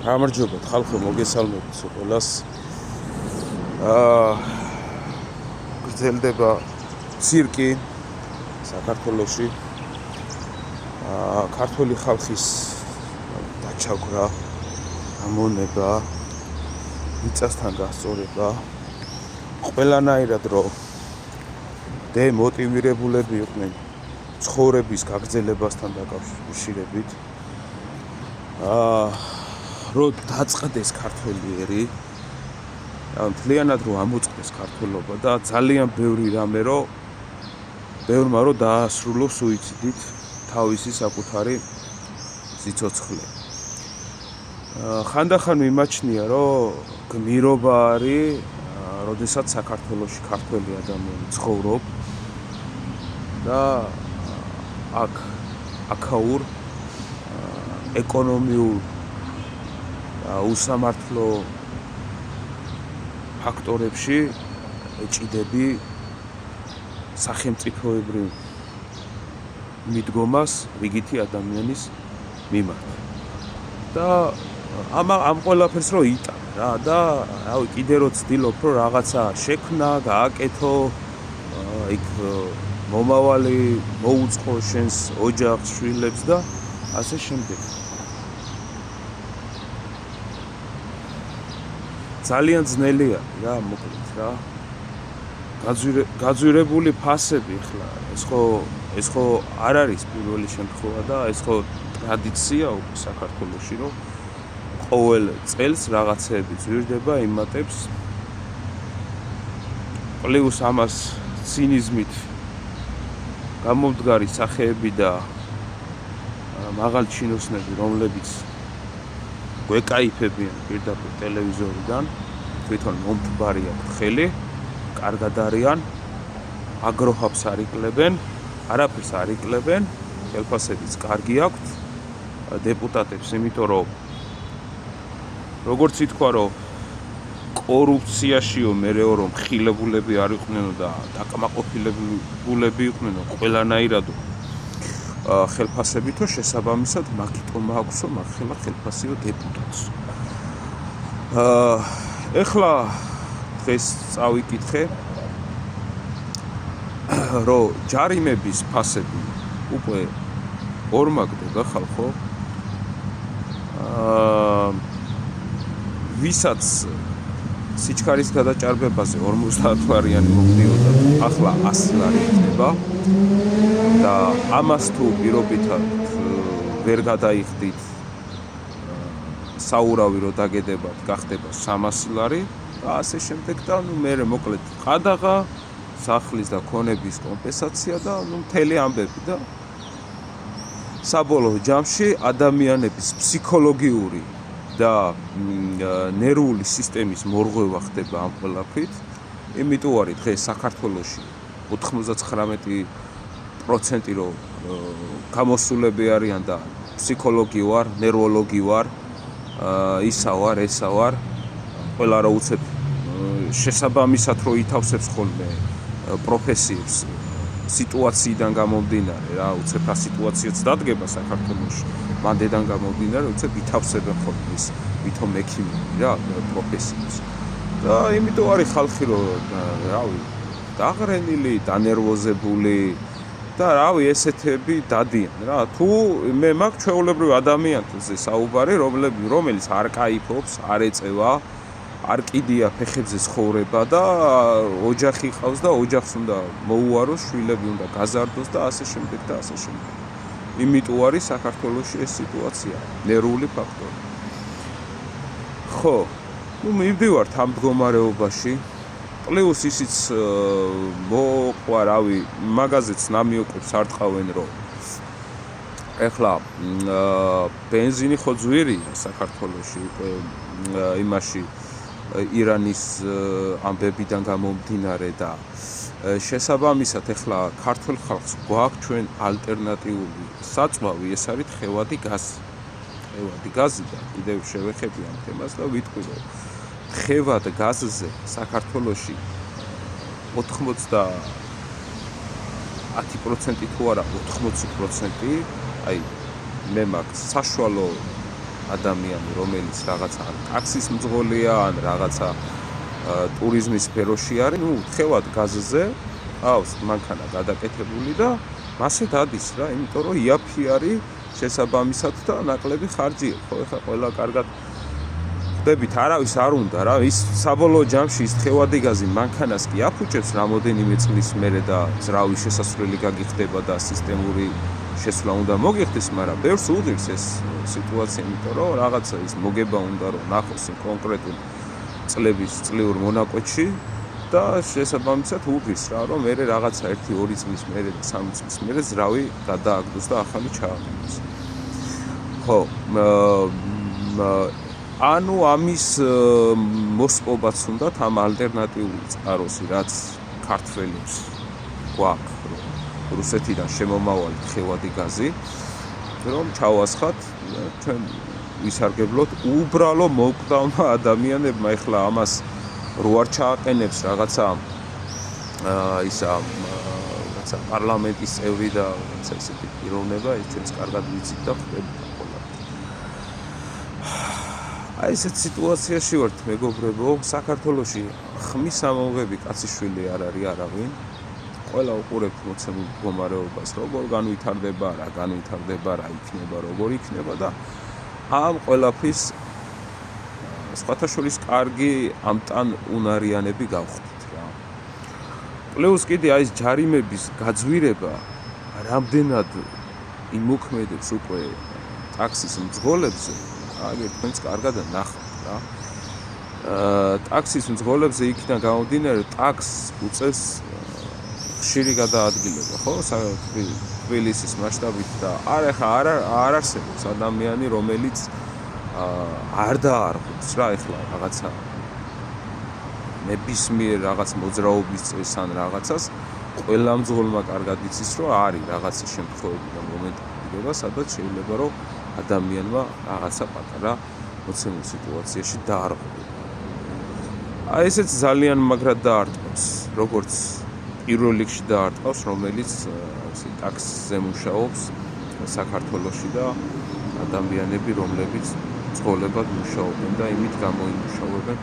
გამარჯობათ ხალხო, მოგესალმებით ყველას. გრძელდება ცირკი საქართველოში. ქართული ხალხის დაჩაგვრა, ამონება, მიწასთან გასწორება, ყველანაირად რომ დემოტივირებულები იყვნენ ცხოვრების გაგრძელებასთან დაკავშირებით. რომ დაწყდეს ქართველიერი, მთლიანად რომ ამოწყდეს ქართველობა და ძალიან ბევრი რამე რომ ბევრმა რომ დაასრულოს სუიციდით თავისი საკუთარი სიცოცხლე. ხანდახან მიმაჩნია რომ გმირობა არის, როდესაც საქართველოში ქართველი ადამიანი ცხოვრობ და აქაურ ეკონომიურ უსამართლო ფაქტორებში ეჭიდები სახელმწიფოებრივ მიდგომას რიგითი ადამიანის მიმართ. და ამ ყველაფერს რო იტან რა და რავი კიდე რო ცდილობ რომ რაღაცა შექმნა, გააკეთო, იქ მომავალი მოუწყო შენს ოჯახს, შვილებს და ასე შემდეგ. ძალიან ძნელია რა, მოკლედ რა. გაძვირებული ფასები ხლა, ეს ხო არ არის პირველი შემთხვევა და ეს ხო ტრადიცია უკვე საქართველოში, რომ ყოველ წელს რაღაცეები ძვირდება, იმატებს. პლუს ამას ცინიზმით გამომდგარი სახეები და მაღალ ჩინოსნები, რომლებიც გვეკაიფებიან პირდაპირ ტელევიზორიდან, თვითონ მომთბარი აქვთ ხელი, კარგად არიან, აგროჰაბს არ იკლებენ, არაფერს არ იკლებენ, ხელფასებიც კარგი აქვთ დეპუტატებს, იმიტომ რომ როგორც ითქვა, რომ კორუფციაშიო მერეო რომ ხილებულები არ იყვნენ და დაკმაყოფილებულები იყვნენ ყველანაირად ხელფასებითო შესაბამისად მაგითო მაქვსო მაგხელა ხელფასიო დეპუტატს. ეხლა დღეს წავიკითხე რომ ჯარიმების ფასები უკვე ორმაგდება ხალხო. ვისაც სიჩქარის გადაჭარბებაზე 50 ლარიანი მოგდიოდა, ახლა 100 ლარი იქნება და ამას თუ პირობითად ვერ გადაიხდით საურავი რომ დაგედებათ, გახდება 300 ლარი და ასე შემდეგ და მე მოკლედ ყადაღა, სახლის და ქონების კომპენსაცია და მთელი ამბები და საბოლოო ჯამში ადამიანების ფსიქოლოგიური და ნერვული სისტემის მორღვევა ხდება ამ ყველაფრით. იმიტომ არის დღეს საქართველოში 99% რომ გამოსულები არიან და ფსიქოლოგი ვარ, ნერვოლოგი ვარ, ისა ვარ, ესა ვარ. ყველა რა უცებ შესაბამისად რომ ითავსებს ხოლმე პროფესიებს სიტუაციიდან გამომდინარე რა, უცებ რა სიტუაციაც დადგება საქართველოში. მანდედან გამომდინარე, უცებ ითავსებენ ხოლმე ის ვითომ ექიმები რა პროფესიებს. და იმიტომ არის ხალხი რომ რავი დაღრენილი, დანერვოზებული და რავი ესეთები დადიან რა. თუ მე მაქვს ჩვეულებრივ ადამიანზე საუბარი, რომელიც არ кайფობს, არ ეწევა, არ კიდია ფეხებზე ცხოვრება და ოჯახი ყავს და ოჯახს უნდა მოუაროს, შვილები უნდა გაზარდოს და ასე შემდეგ და ასე შემდეგ. იმიტომ არის საქართველოში ეს სიტუაცია, ნერვული ფაქტორი. ხო, მივდივართ ამ მდგომარეობაში. პლუს ისიც მოყვა, რავი, მაგაზეც ნამიოკებს არ ტყავენ, რომ ეხლა ბენზინი ხო ძვირია საქართველოში უკვე იმაში ირანის ამბებიდან გამომდინარე და შესაბამისად ეხლა ქართულ ხალხს გვაქვს ჩვენ ალტერნატიული საწვავი, ეს არის თხევადი გაზი. თხევადი გაზი და კიდევ შევეხები ამ თემას და ვიტყვი რომ თხევად გაზზე საქართველოში 10% თუ არა 80%, აი მე მაქვს საშუალო ადამიანი, რომელიც რაღაცა ტაქსის მძღოლია, ან რაღაცა ტურიზმის სფეროში არის, თხევად გაზზე ყავს მანქანა გადაკეთებული და მასე დადის რა, იმიტომ რომ იაფი არის შესაბამისად და ნაკლები ხარჯია, ხო, ეხლა ყველა კარგად ხვდებით, არავის არ უნდა რა, ის საბოლოო ჯამში ის თხევადი გაზი მანქანას კი აფუჭებს რამოდენიმე წლის მერე და ზრავის შესასვლელი გაგიხდება და სისტემური შესვლა უნდა მოგიხდეს, მაგრამ ბევრს უღირს ეს სიტუაცია, იმიტომ რომ რაღაცა ის მოგება უნდა რომ ნახოს იმ კონკრეტულ წლების წლიურ მონაკვეთში და შესაბამისად უღირს რა, რომ მე რაღაცა 1-2 წლის მერე და 3 წლის მერე ზრავი გადააგდოს და ახალი ჩააგდოს. ხო, ანუ ამის მოსპობაც უნდათ ამ ალტერნატიული წყაროსი, რაც ქართველებს გვაქვს რუსეთიდან შემომავალი თხევადი გაზი, რომ ჩავასხათ ჩვენ ვისარგებლოთ უბრალო მოკვდავმა ადამიანებმა. ეხლა ამას რო არ ჩააყენებს რაღაცა პარლამენტის წევრი და რაღაცა ისეთი პიროვნება, ის ჩვენს კარგად ვიცით და ხვდებით ხოლმე. აი ესეთ სიტუაციაში ვართ, მეგობრებო, საქართველოში ხმის ამოღები კაციშვილი არ არის არავინ. ყველა უყურებთ მოცემულ მდგომარეობას, როგორ განვითარდება, რა განვითარდება, რა იქნება, როგორ იქნება და ამ ყველაფრის სხვათა შორის კარგი ამტან უნარიანები გავხდით რა. პლუს კიდე აი ეს ჯარიმების გაძვირება რამდენად იმოქმედებს უკვე ტაქსის მძღოლებზე, აგერ თქვენც კარგად ნახავთ რა. ტაქსის მძღოლებზე იქიდან გამომდინარე ტაქსს უწევს ხშირი გადაადგილება, ხო, თბილისის მასშტაბით და არ არსებობს ადამიანი, რომელიც არ დაარღვევს რა, ეხლა რაღაცა ნებისმიერ რაღაც მოძრაობის წესს ან რაღაცას, ყველა მძღოლმა კარგად იცის, რომ არის რაღაცა შემთხვევები და მომენტები, სადაც შეიძლება რომ ადამიანმა რაღაცა პატარა მოცემულ სიტუაციაში დაარღვევა. აი ესეც ძალიან მაგრად დაარტყავს, როგორც პირველ რიგში დაარტყავს, რომელიც ტაქსზე მუშაობს საქართველოში და ადამიანები, რომლებიც მძღოლებად მუშაობენ და იმით გამოიმუშავებენ.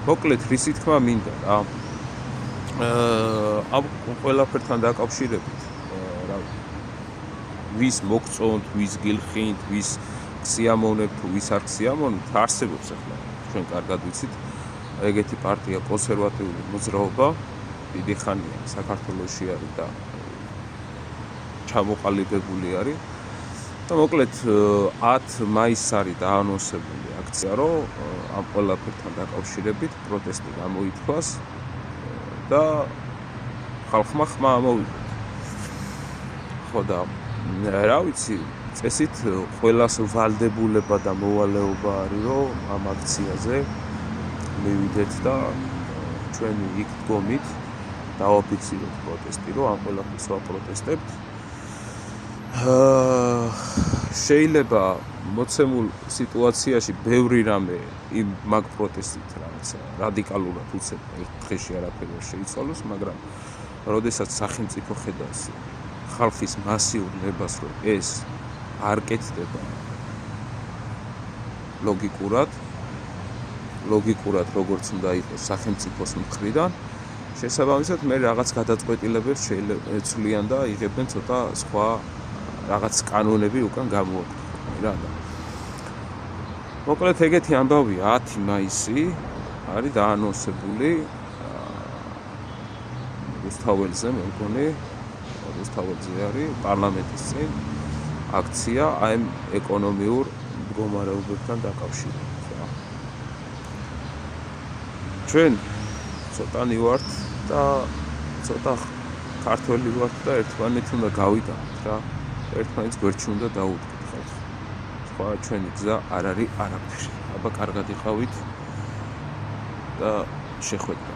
მოკლედ, რისი თქმა მინდა რა. ამ ყველაფერთან დაკავშირებით, ვის მოგწონთ, ვის გილხინთ, ვის ქსიამოვნებთ, ვის არ ქსიამოვნებთ, არსებობს ახლა ჩვენ კარგად ვიცით ეგეთი პარტია კონსერვატიული მოძრაობა, დიდი ხანია საქართველოში არის და ჩამოყალიბებული არის. და მოკლედ 10 მაისს არის დაანონსებული აქცია, რომ ამ ყველაფერთან დაკავშირებით პროტესტი გამოითქვას და ხალხმა ხმა ამოვიდა. ხო და რა ვიცი, წესით ყველას ვალდებულება და მოვალეობა არის, რომ ამ აქციაზე მივიდეთ და ჩვენი იქ დგომით დავაფიქსიროთ პროტესტი, რომ ამ ყველაფერს ვაპროტესტებთ. შეიძლება მოცემულ სიტუაციაში ბევრი რამე იმ მაგ პროტესტით რაღაცა რადიკალურად უცებ ერთ დღეში არაფერი არ შეიცვალოს, მაგრამ როდესაც სახელმწიფო ხედავს ხალხის მასიურ ნებას, რომ ეს არ კეთდება ლოგიკურად როგორც უნდა იყოს სახელმწიფოს მხრიდან, შესაბამისად მე რაღაც გადაწყვეტილებებს შეიძლება ეცვლიან და იღებენ ცოტა სხვა რაღაც კანონები უკან გამოაქვთ რა და მოკლედ ეგეთი ამბავია 10 მაისი არის დაანონსებული რუსთაველზე მე მგონი რუსთაველზე არის პარლამენტის წინ აქცია აი ეკონომიურ მდგომარეობებთან დაკავშირებით რა ჩვენ ცოტანი ვართ და ცოტა ქართველი ვართ და ერთმანეთს უნდა გავიტანოთ რა ერთმანეთს გვერდში უნდა დაუდგეთ სხვა ჩვენი გზა არ არის არაფერი აბა კარგად იყავით და შეხვედრა